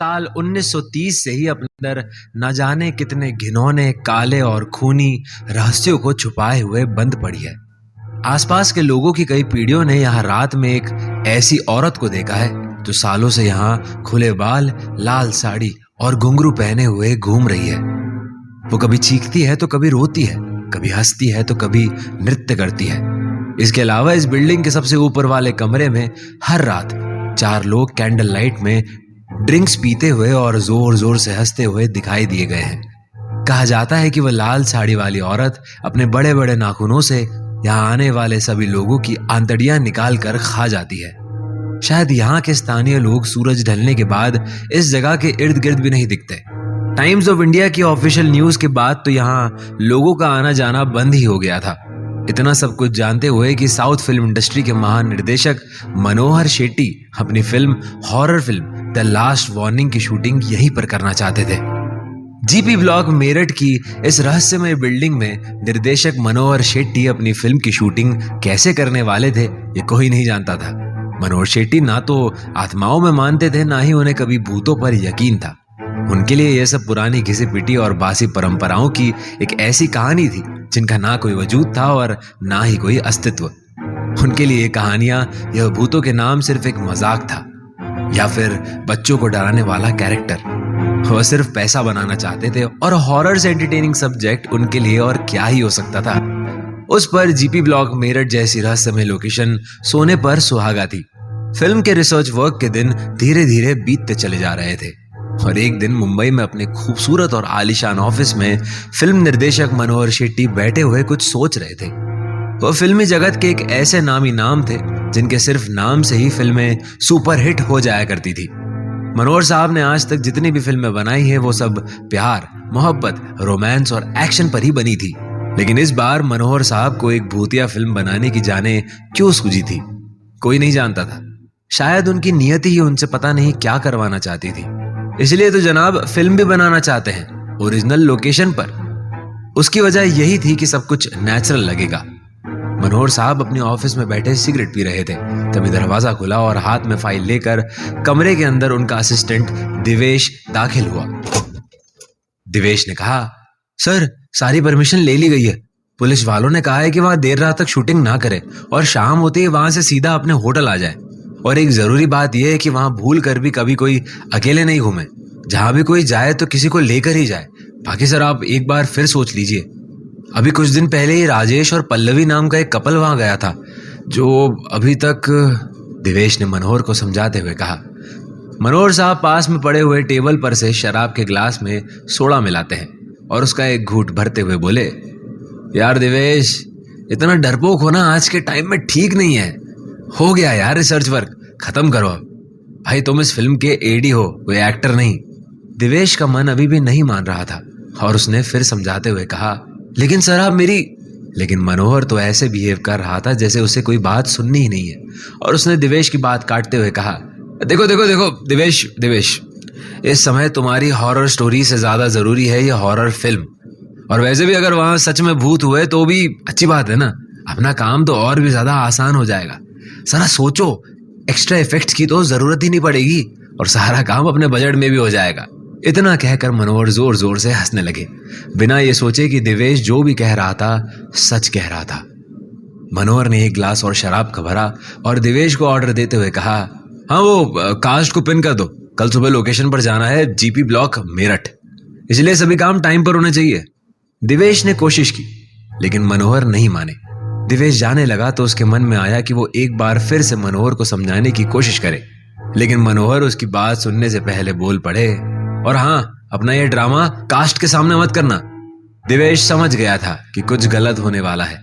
साल 1930 से ही अपने अंदर न जाने कितने घिनौने, काले और खूनी रहस्यों को छुपाए हुए बंद पड़ी है। आसपास के लोगों की कई पीढ़ियों ने यहाँ रात में एक ऐसी औरत को देखा है जो सालों से यहाँ खुले बाल, लाल साड़ी और घुंघरू पहने हुए घूम रही है। वो कभी चीखती है तो कभी रोती है, कभी हंसती है तो कभी नृत्य करती है। इसके अलावा इस बिल्डिंग के सबसे ऊपर वाले कमरे में हर रात 4 लोग कैंडल लाइट में ड्रिंक्स पीते हुए और जोर जोर से हंसते हुए दिखाई दिए गए हैं। कहा जाता है कि वह लाल साड़ी वाली औरत अपने बड़े बड़े नाखूनों से यहाँ आने वाले सभी लोगों की आंतड़ियां निकाल कर खा जाती है। शायद यहाँ के स्थानीय लोग सूरज ढलने के बाद इस जगह के इर्द गिर्द भी नहीं दिखते। टाइम्स ऑफ इंडिया की ऑफिशियल न्यूज के बाद तो यहाँ लोगों का आना जाना बंद ही हो गया था। इतना सब कुछ जानते हुए कि साउथ फिल्म इंडस्ट्री के महान निर्देशक मनोहर शेट्टी अपनी film horror film the last warning की शूटिंग यहीं पर करना चाहते थे। जीपी ब्लॉक मेरठ की इस रहस्यमय बिल्डिंग में निर्देशक मनोहर शेट्टी अपनी फिल्म की शूटिंग कैसे करने वाले थे ये कोई नहीं जानता था। मनोहर शेट्टी ना तो आत्माओं में मानते थे, ना ही उन्हें कभी भूतों पर यकीन था। उनके लिए यह सब पुरानी घिसी पिटी और बासी परंपराओं की एक ऐसी कहानी थी जिनका ना कोई वजूद था और ना ही कोई अस्तित्व। उनके लिए ये कहानियां, यह भूतों के नाम सिर्फ एक मजाक था या फिर बच्चों को डराने वाला कैरेक्टर। वह सिर्फ पैसा बनाना चाहते थे और हॉरर से एंटरटेनिंग सब्जेक्ट उनके लिए और क्या ही हो सकता था। उस पर जीपी ब्लॉक मेरठ जैसी रहस्यमय लोकेशन सोने पर सुहागा थी। फिल्म के रिसर्च वर्क के दिन धीरे धीरे बीतते चले जा रहे थे और एक दिन मुंबई में अपने खूबसूरत और आलीशान ऑफिस में फिल्म निर्देशक मनोहर शेट्टी बैठे हुए कुछ सोच रहे थे। वह फिल्मी जगत के एक ऐसे नामी नाम थे जिनके सिर्फ नाम से ही फिल्में सुपरहिट हो जाया करती थी। मनोहर साहब ने आज तक जितनी भी फिल्में बनाई हैं वो सब प्यार, मोहब्बत, रोमांस और एक्शन पर ही बनी थी। लेकिन इस बार मनोहर साहब को एक भूतिया फिल्म बनाने की जाने क्यों सूझी थी, कोई नहीं जानता था। शायद उनकी नियति ही उनसे पता नहीं क्या करवाना चाहती थी। इसलिए तो जनाब फिल्म भी बनाना चाहते हैं ओरिजिनल लोकेशन पर। उसकी वजह यही थी कि सब कुछ नेचुरल लगेगा। मनोहर साहब अपने ऑफिस में बैठे सिगरेट पी रहे थे, तभी दरवाजा खुला और हाथ में फाइल लेकर कमरे के अंदर उनका असिस्टेंट दिवेश दाखिल हुआ। दिवेश ने कहा, सर सारी परमिशन ले ली गई है। पुलिस वालों ने कहा है कि वहां देर रात तक शूटिंग ना करे और शाम होते ही वहां से सीधा अपने होटल आ जाए। और एक जरूरी बात यह है कि वहां भूल कर भी कभी कोई अकेले नहीं घूमे। जहां भी कोई जाए तो किसी को लेकर ही जाए। बाकी सर आप एक बार फिर सोच लीजिए। अभी कुछ दिन पहले ही राजेश और पल्लवी नाम का एक कपल वहां गया था जो अभी तक। दिवेश ने मनोहर को समझाते हुए कहा। मनोहर साहब पास में पड़े हुए टेबल पर से शराब के ग्लास में सोडा मिलाते हैं और उसका एक घूंट भरते हुए बोले, यार दिवेश, इतना डरपोक होना आज के टाइम में ठीक नहीं है। हो गया यार रिसर्च वर्क, खत्म करो। भाई तुम इस फिल्म के एडी हो, कोई एक्टर नहीं। दिवेश का मन अभी भी नहीं मान रहा था और उसने फिर समझाते हुए कहा, लेकिन सर आप मेरी। लेकिन मनोहर तो ऐसे बिहेव कर रहा था जैसे उसे कोई बात सुननी ही नहीं है और उसने दिवेश की बात काटते हुए कहा, देखो देखो देखो दिवेश, इस समय तुम्हारी हॉरर स्टोरी से ज्यादा जरूरी है ये हॉरर फिल्म। और वैसे भी अगर वहां सच में भूत हुए तो भी अच्छी बात है ना, अपना काम तो और भी ज्यादा आसान हो जाएगा। सारा सोचो, एक्स्ट्रा इफेक्ट्स की तो जरूरत ही नहीं पड़ेगी और सारा काम अपने बजट में भी हो जाएगा। इतना कहकर मनोहर जोर जोर से हंसने लगे, बिना ये सोचे कि दिवेश जो भी कह रहा था सच कह रहा था। मनोहर ने एक ग्लास और शराब का भरा और दिवेश को ऑर्डर देते हुए कहा, हाँ वो कास्ट को पिन कर दो, कल सुबह लोकेशन पर जाना है जीपी ब्लॉक मेरठ, इसलिए सभी काम टाइम पर होने चाहिए। दिवेश ने कोशिश की लेकिन मनोहर नहीं माने। दिवेश जाने लगा तो उसके मन में आया कि वो एक बार फिर से मनोहर को समझाने की कोशिश करे, लेकिन मनोहर उसकी बात सुनने से पहले बोल पड़े, और हाँ, अपना ये ड्रामा कास्ट के सामने मत करना। दिवेश समझ गया था कि कुछ गलत होने वाला है।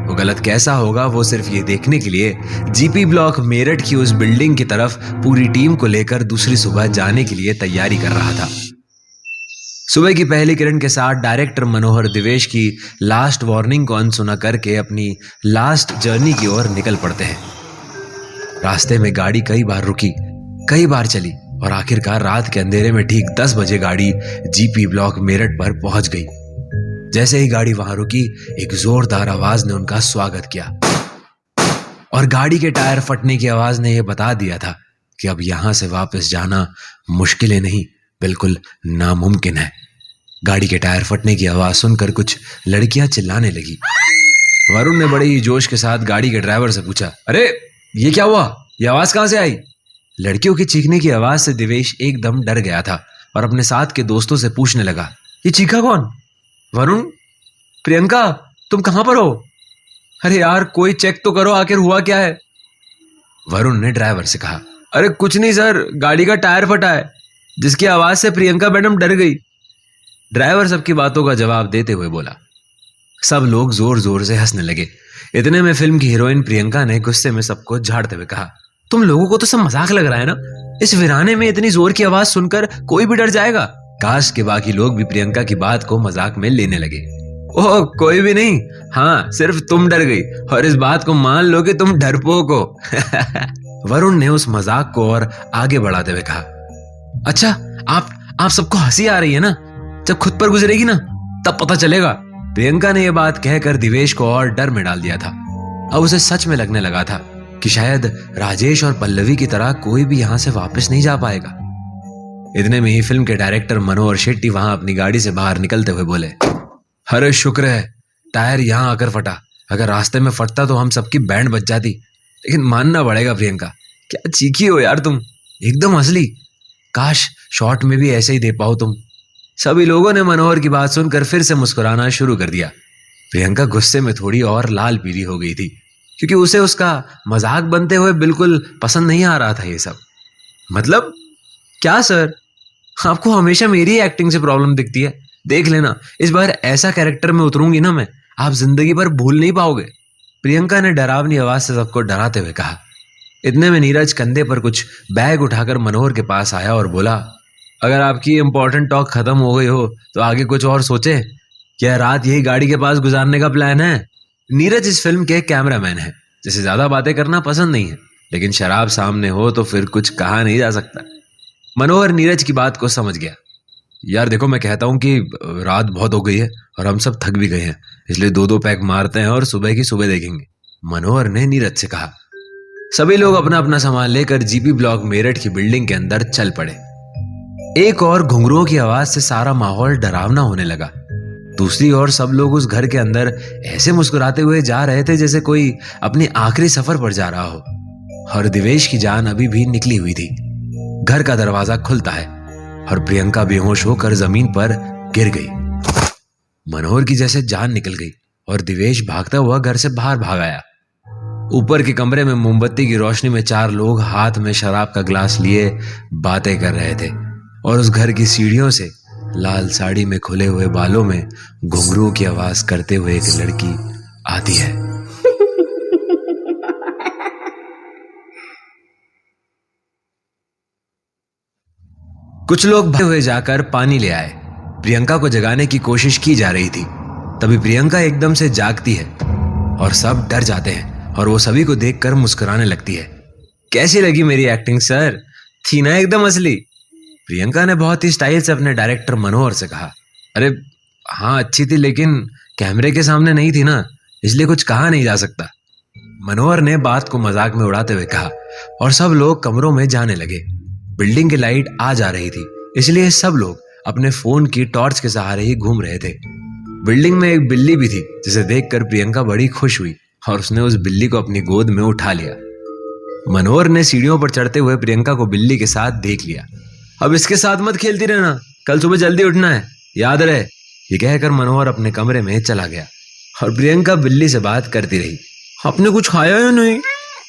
वो गलत कैसा होगा वो सिर्फ ये देखने के लिए जीपी ब्लॉक मेरठ की उस बिल्डिंग की तरफ पूरी टीम को लेकर दूसरी सुबह जाने के लिए तैयारी कर रहा था। सुबह की पहली किरण के साथ डायरेक्टर मनोहर दिवेश की लास्ट वार्निंग को अनसुना करके अपनी लास्ट जर्नी की ओर निकल पड़ते हैं। रास्ते में गाड़ी कई बार रुकी, कई बार चली और आखिरकार रात के अंधेरे में ठीक 10 बजे गाड़ी जीपी ब्लॉक मेरठ पर पहुंच गई। जैसे ही गाड़ी वहां रुकी, एक जोरदार आवाज ने उनका स्वागत किया और गाड़ी के टायर फटने की आवाज ने यह बता दिया था कि अब यहां से वापस जाना मुश्किल ही नहीं, बिल्कुल नामुमकिन है। गाड़ी के टायर फटने की आवाज सुनकर कुछ लड़कियां चिल्लाने लगी। वरुण ने बड़े ही जोश के साथ गाड़ी के ड्राइवर से पूछा, अरे ये क्या हुआ, ये आवाज कहां से आई? लड़कियों की चीखने की आवाज से दिवेश एकदम डर गया था और अपने साथ के दोस्तों से पूछने लगा, ये चीखा कौन? वरुण, प्रियंका, तुम कहां पर हो? अरे यार कोई चेक तो करो, आखिर हुआ क्या है? वरुण ने ड्राइवर से कहा, अरे कुछ नहीं सर, गाड़ी का टायर फटा है, जिसकी आवाज से प्रियंका मैडम डर गई। ड्राइवर सबकी बातों का जवाब देते हुए बोला। सब लोग जोर जोर से हंसने लगे। इतने में फिल्म की हीरोइन प्रियंका ने गुस्से में सबको झाड़ते हुए कहा, तुम लोगों को तो सब मजाक लग रहा है ना? इस वीराने में इतनी जोर की आवाज सुनकर कोई भी डर जाएगा। काश के बाकी लोग भी प्रियंका की बात को मजाक में लेने लगे। ओह कोई भी नहीं, हाँ सिर्फ तुम डर गई और इस बात को मान लो कि तुम डरपोक हो। वरुण ने उस मजाक को और आगे बढ़ाते हुए कहा, अच्छा आप सबको हंसी आ रही है ना, जब खुद पर गुजरेगी ना तब पता चलेगा। प्रियंका ने यह बात कहकर दिवेश को और डर में डाल दिया था। अब उसे सच में लगने लगा था कि शायद राजेश और पल्लवी की तरह कोई भी यहां से वापस नहीं जा पाएगा। इतने में ही फिल्म के डायरेक्टर मनोहर शेट्टी वहां अपनी गाड़ी से बाहर निकलते हुए बोले, अरे शुक्र है टायर यहां आकर फटा, अगर रास्ते में फटता तो हम सबकी बैंड बज जाती। लेकिन मानना पड़ेगा प्रियंका, क्या चीखी हो यार तुम, एकदम असली। काश शॉर्ट में भी ऐसे ही दे पाओ तुम। सभी लोगों ने मनोहर की बात सुनकर फिर से मुस्कुराना शुरू कर दिया। प्रियंका गुस्से में थोड़ी और लाल पीली हो गई थी, क्योंकि उसे उसका मजाक बनते हुए बिल्कुल पसंद नहीं आ रहा था ये सब। मतलब क्या सर, आपको हमेशा मेरी एक्टिंग से प्रॉब्लम दिखती है? देख लेना, इस बार ऐसा कैरेक्टर में उतरूंगी ना मैं, आप जिंदगी भर भूल नहीं पाओगे। प्रियंका ने डरावनी आवाज से सबको डराते हुए कहा। इतने में नीरज कंधे पर कुछ बैग उठाकर मनोहर के पास आया और बोला, अगर आपकी इंपॉर्टेंट टॉक खत्म हो गई हो तो आगे कुछ और सोचे। क्या रात यही गाड़ी के पास गुजारने का प्लान है? नीरज इस फिल्म के कैमरामैन है, जिसे ज्यादा बातें करना पसंद नहीं है, लेकिन शराब सामने हो तो फिर कुछ कहा नहीं जा सकता। मनोहर नीरज की बात को समझ गया। यार देखो, मैं कहता हूँ कि रात बहुत हो गई है और हम सब थक भी गए हैं, इसलिए 2-2 पैक मारते हैं और सुबह की सुबह देखेंगे, मनोहर ने नीरज से कहा। सभी लोग अपना अपना सामान लेकर जीपी ब्लॉक मेरठ की बिल्डिंग के अंदर चल पड़े। एक और घुंघरुओं की आवाज से सारा माहौल डरावना होने लगा। दूसरी ओर सब लोग उस घर के अंदर ऐसे मुस्कुराते हुए जा रहे थे जैसे कोई अपने आखिरी सफर पर जा रहा हो। और दिवेश की जान अभी भी निकली हुई थी। घर का दरवाजा खुलता है और प्रियंका बेहोश होकर जमीन पर गिर गई। मनोहर की जैसे जान निकल गई और दिवेश भागता हुआ घर से बाहर भाग आया। ऊपर के कमरे में मोमबत्ती की रोशनी में 4 लोग हाथ में शराब का ग्लास लिए बातें कर रहे थे और उस घर की सीढ़ियों से लाल साड़ी में खुले हुए बालों में घुंघरू की आवाज करते हुए एक लड़की आती है। कुछ लोग भागते हुए जाकर पानी ले आए। प्रियंका को जगाने की कोशिश की जा रही थी। तभी प्रियंका एकदम से जागती है और सब डर जाते हैं और वो सभी को देखकर मुस्कुराने लगती है। कैसी लगी मेरी एक्टिंग सर? थी ना एकदम असली? प्रियंका ने बहुत ही स्टाइल से अपने डायरेक्टर मनोहर से कहा। अरे हाँ अच्छी थी, लेकिन कैमरे के सामने नहीं थी ना, इसलिए कुछ कहा नहीं जा सकता, मनोहर ने बात को मजाक में उड़ाते हुए कहा। और सब लोग कमरों में जाने लगे। बिल्डिंग की लाइट आ जा रही थी, इसलिए सब लोग अपने फोन की टॉर्च के सहारे ही घूम रहे थे। बिल्डिंग में एक बिल्ली भी थी, जिसे देखकर प्रियंका बड़ी खुश हुई और उसने उस बिल्ली को अपनी गोद में उठा लिया। मनोहर ने सीढ़ियों पर चढ़ते हुए प्रियंका को बिल्ली के साथ देख लिया। अब इसके साथ मत खेलती रहना, कल सुबह जल्दी उठना है, याद रहे। ये कहकर मनोहर अपने कमरे में चला गया और प्रियंका बिल्ली से बात करती रही। आपने कुछ खाया या नहीं?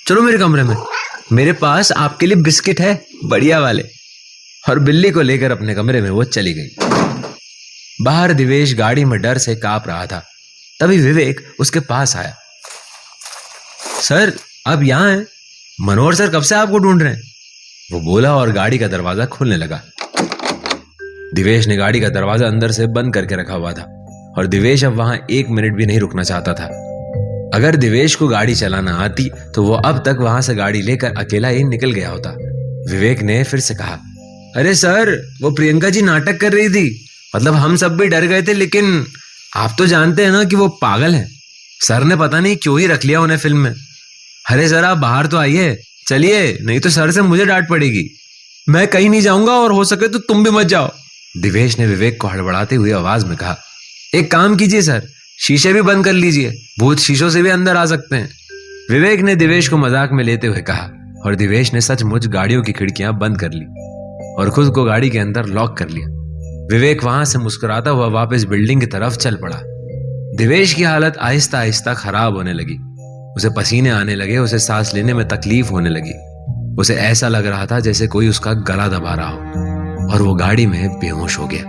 चलो मेरे कमरे में, मेरे पास आपके लिए बिस्किट है बढ़िया वाले। और बिल्ली को लेकर अपने कमरे में वो चली गई। बाहर दिवेश गाड़ी में डर से कांप रहा था। तभी विवेक उसके पास आया। सर आप यहाँ हैं? मनोहर सर कब से आपको ढूंढ रहे हैं, वो बोला और गाड़ी का दरवाजा खुलने लगा। दिवेश ने गाड़ी का दरवाजा अंदर से बंद करके रखा हुआ था और दिवेश अब वहां 1 मिनट भी नहीं रुकना चाहता था। अगर दिवेश को गाड़ी चलाना आती तो वो अब तक वहां से गाड़ी लेकर अकेला ही निकल गया होता। विवेक ने फिर से कहा, अरे सर वो प्रियंका जी नाटक कर रही थी, मतलब हम सब भी डर गए थे, लेकिन आप तो जानते हैं ना कि वो पागल है। सर ने पता नहीं क्यों ही रख लिया उन्हें फिल्म में। अरे सर आप बाहर तो आइए, चलिए, नहीं तो सर से मुझे डांट पड़ेगी। मैं कहीं नहीं जाऊंगा और हो सके तो तुम भी मत जाओ। दिवेश ने विवेक को हड़बड़ाते हुए आवाज में कहा। एक काम कीजिए सर, शीशे भी बंद कर लीजिए, भूत शीशों से भी अंदर आ सकते हैं। विवेक ने दिवेश को मजाक में लेते हुए कहा और दिवेश ने सचमुच गाड़ियों की खिड़कियां बंद कर ली और खुद को गाड़ी के अंदर लॉक कर लिया। विवेक वहां से मुस्कुराता हुआ वापस बिल्डिंग की तरफ चल पड़ा। दिवेश की हालत आहिस्ता आहिस्ता खराब होने लगी। उसे पसीने आने लगे, उसे सांस लेने में तकलीफ होने लगी। उसे ऐसा लग रहा था जैसे कोई उसका गला दबा रहा हो और वो गाड़ी में बेहोश हो गया।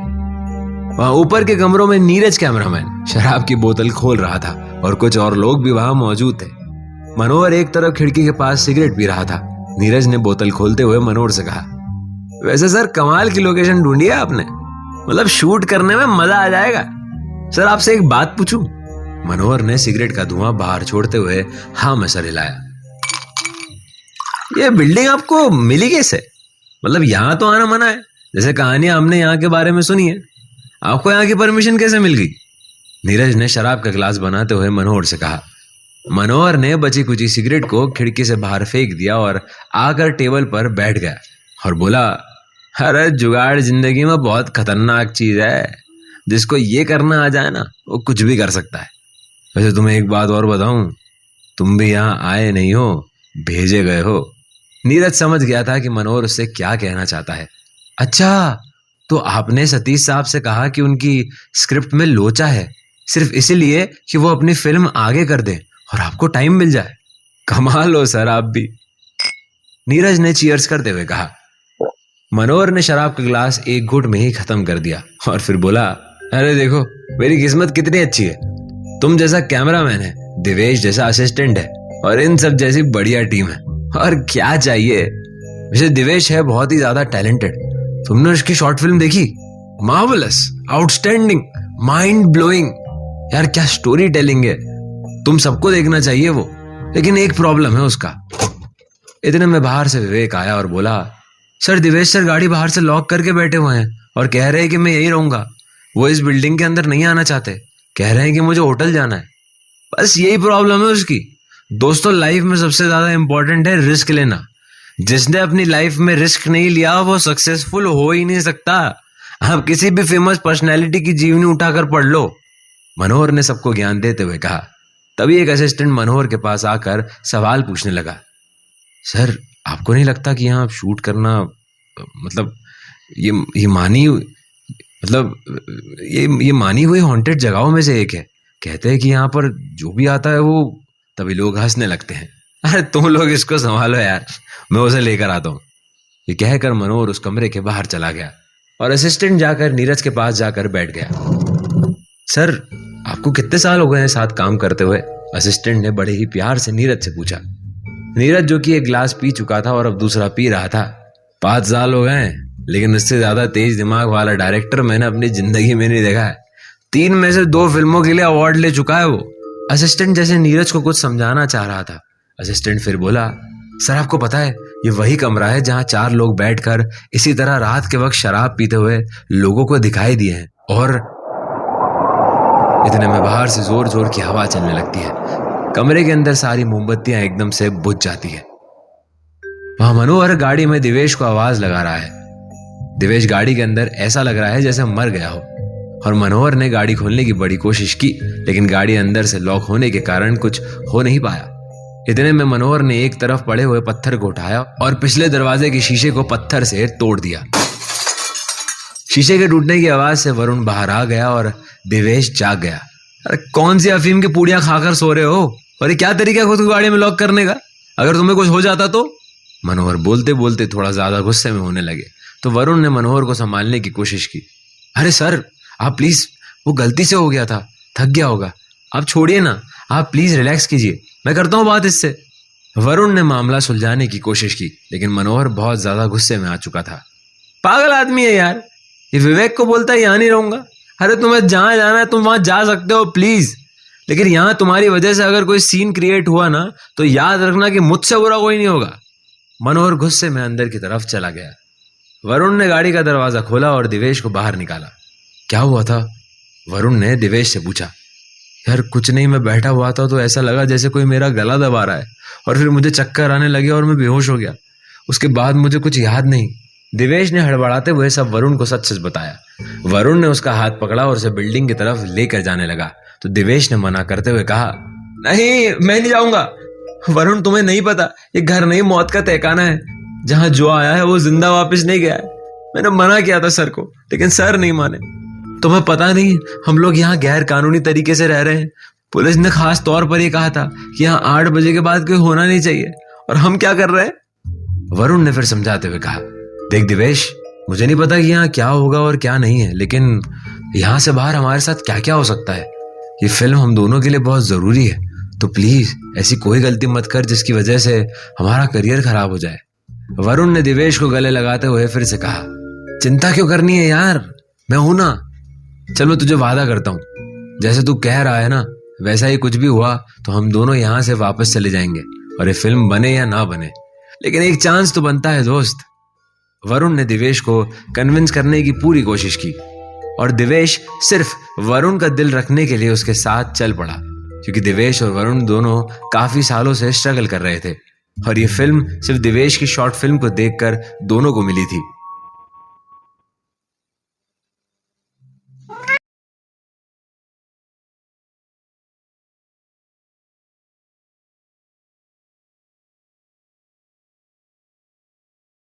वहां ऊपर के कमरों में नीरज कैमरामैन शराब की बोतल खोल रहा था और कुछ और लोग भी वहां मौजूद थे। मनोहर एक तरफ खिड़की के पास सिगरेट पी रहा था। नीरज ने बोतल खोलते हुए मनोहर से कहा, वैसे सर कमाल की लोकेशन ढूंढी है आपने, मतलब शूट करने में मजा आ जाएगा। सर आपसे एक बात पूछूं? मनोहर ने सिगरेट का धुआं बाहर छोड़ते हुए हाँ में सर हिलाया। ये बिल्डिंग आपको मिली कैसे? मतलब यहाँ तो आना मना है, जैसे कहानियां हमने यहाँ के बारे में सुनी है। आपको यहाँ की परमिशन कैसे मिल गई? नीरज ने शराब का गिलास बनाते हुए मनोहर से कहा। मनोहर ने बची कुची सिगरेट को खिड़की से बाहर फेंक दिया और आकर टेबल पर बैठ गया और बोला, अरे जुगाड़ जिंदगी में बहुत खतरनाक चीज है। जिसको ये करना आ जाए ना, वो कुछ भी कर सकता है। वैसे तुम्हें एक बात और बताऊं, तुम भी यहाँ आए नहीं हो, भेजे गए हो। नीरज समझ गया था कि मनोहर उससे क्या कहना चाहता है। अच्छा, तो आपने सतीश साहब से कहा कि उनकी स्क्रिप्ट में लोचा है, सिर्फ इसीलिए कि वो अपनी फिल्म आगे कर दें और आपको टाइम मिल जाए। कमाल हो सर आप भी। नीरज ने चीयर्स करते हुए कहा। मनोहर ने शराब का गिलास एक घूंट में ही खत्म कर दिया और फिर बोला, अरे देखो मेरी किस्मत कितनी अच्छी है। तुम जैसा कैमरामैन है, दिवेश जैसा असिस्टेंट है और इन सब जैसी बढ़िया टीम है, और क्या चाहिए। वैसे दिवेश है बहुत ही ज्यादा टैलेंटेड। तुमने उसकी शॉर्ट फिल्म देखी? Marvellous, outstanding, mind blowing. यार क्या स्टोरी टेलिंग है, तुम सबको देखना चाहिए वो। लेकिन एक प्रॉब्लम है उसका। इतने में बाहर से विवेक आया और बोला, सर दिवेश सर गाड़ी बाहर से लॉक करके बैठे हुए हैं और कह रहे हैं कि मैं यही रहूंगा। वो इस बिल्डिंग के अंदर नहीं आना चाहते, कह रहे हैं कि मुझे होटल जाना है। बस यही प्रॉब्लम है उसकी। दोस्तों लाइफ में सबसे ज्यादा इंपॉर्टेंट है रिस्क लेना। जिसने अपनी लाइफ में रिस्क नहीं लिया वो सक्सेसफुल हो ही नहीं सकता। आप किसी भी फेमस पर्सनैलिटी की जीवनी उठाकर पढ़ लो। मनोहर ने सबको ज्ञान देते हुए कहा। तभी एक असिस्टेंट मनोहर के पास आकर सवाल पूछने लगा, सर आपको नहीं लगता कि यहाँ शूट करना मतलब ये मानी हुई हॉन्टेड जगहों में से एक है। कहते हैं कि यहाँ पर जो भी आता है वो तभी लोग हंसने लगते हैं। अरे तुम लोग इसको संभालो यार, मैं उसे लेकर आता हूँ। ये कहकर मनोहर उस कमरे के बाहर चला गया और असिस्टेंट जाकर नीरज के पास जाकर बैठ गया। सर आपको कितने साल हो गए हैं साथ काम करते हुए? असिस्टेंट ने बड़े ही प्यार से नीरज से पूछा। नीरज जो कि एक गिलास पी चुका था और अब दूसरा पी रहा था। 5 साल हो गए, लेकिन उससे ज्यादा तेज दिमाग वाला डायरेक्टर मैंने अपनी जिंदगी में नहीं देखा है। 3 में से 2 फिल्मों के लिए अवार्ड ले चुका है वो। असिस्टेंट जैसे नीरज को कुछ समझाना चाह रहा था। असिस्टेंट फिर बोला, सर आपको पता है ये वही कमरा है जहां 4 लोग बैठकर इसी तरह रात के वक्त शराब पीते हुए लोगों को दिखाई दिए हैं। और इतने में बाहर से जोर जोर की हवा चलने लगती है। कमरे के अंदर सारी मोमबत्तियां एकदम से बुझ जाती है। वहां मनोहर गाड़ी में दिवेश को आवाज लगा रहा है। दिवेश गाड़ी के अंदर ऐसा लग रहा है जैसे मर गया हो और मनोहर ने गाड़ी खोलने की बड़ी कोशिश की, लेकिन गाड़ी अंदर से लॉक होने के कारण कुछ हो नहीं पाया। इतने में मनोहर ने एक तरफ पड़े हुए पत्थर को उठाया और पिछले दरवाजे के शीशे को पत्थर से तोड़ दिया। शीशे के टूटने की आवाज से वरुण बाहर आ गया और दिवेश जाग गया। अरे कौन सी अफीम की पूड़ियां खाकर सो रहे हो? और ये क्या तरीका है खुद को गाड़ी में लॉक करने का? अगर तुम्हें कुछ हो जाता तो? मनोहर बोलते बोलते थोड़ा ज्यादा गुस्से में होने लगे तो वरुण ने मनोहर को संभालने की कोशिश की। अरे सर आप प्लीज, वो गलती से हो गया था, थक गया होगा, आप छोड़िए ना, आप प्लीज रिलैक्स कीजिए, मैं करता हूँ बात इससे। वरुण ने मामला सुलझाने की कोशिश की, लेकिन मनोहर बहुत ज्यादा गुस्से में आ चुका था। पागल आदमी है यार, ये विवेक को बोलता है यहाँ नहीं रहूंगा। अरे तुम्हें जहां जाना है तुम वहां जा सकते हो प्लीज, लेकिन यहाँ तुम्हारी वजह से अगर कोई सीन क्रिएट हुआ ना तो याद रखना कि मुझसे बुरा कोई नहीं होगा। मनोहर गुस्से में अंदर की तरफ चला गया। वरुण ने गाड़ी का दरवाजा खोला और दिवेश को बाहर निकाला। क्या हुआ था? वरुण ने दिवेश से पूछा। यार कुछ नहीं, मैं बैठा हुआ था तो ऐसा लगा जैसे कोई मेरा गला दबा रहा है, और फिर मुझे चक्कर आने लगे और मैं बेहोश हो गया। उसके बाद मुझे कुछ याद नहीं। दिवेश ने हड़बड़ाते हुए सब वरुण को सच सच बताया। वरुण ने उसका हाथ पकड़ा और उसे बिल्डिंग की तरफ लेकर जाने लगा, तो दिवेश ने मना करते हुए कहा, नहीं मैं नहीं जाऊंगा। वरुण, तुम्हें नहीं पता, ये घर नहीं मौत का तहखाना है। जहां जो आया है वो जिंदा वापस नहीं गया है। मैंने मना किया था सर को, लेकिन सर नहीं माने। तुम्हें पता नहीं, हम लोग यहाँ गैर कानूनी तरीके से रह रहे हैं। पुलिस ने खास तौर पर यह कहा था कि यहाँ 8 बजे के बाद कोई होना नहीं चाहिए, और हम क्या कर रहे हैं? वरुण ने फिर समझाते हुए कहा, देख दिवेश, मुझे नहीं पता कि यहाँ क्या होगा और क्या नहीं है, लेकिन यहाँ से बाहर हमारे साथ क्या क्या हो सकता है। ये फिल्म हम दोनों के लिए बहुत जरूरी है, तो प्लीज ऐसी कोई गलती मत कर जिसकी वजह से हमारा करियर खराब हो जाए। वरुण ने दिवेश को गले लगाते हुए फिर से कहा, चिंता क्यों करनी है यार, मैं हूं ना। चल मैं तुझे वादा करता हूं, जैसे तू कह रहा है ना वैसा ही कुछ भी हुआ तो हम दोनों यहां से वापस चले जाएंगे, और ये फिल्म बने या ना बने, लेकिन एक चांस तो बनता है दोस्त। वरुण ने दिवेश को कन्विंस करने की पूरी कोशिश की, और दिवेश सिर्फ वरुण का दिल रखने के लिए उसके साथ चल पड़ा, क्योंकि दिवेश और वरुण दोनों काफी सालों से स्ट्रगल कर रहे थे, और ये फिल्म सिर्फ दिवेश की शॉर्ट फिल्म को देखकर दोनों को मिली थी।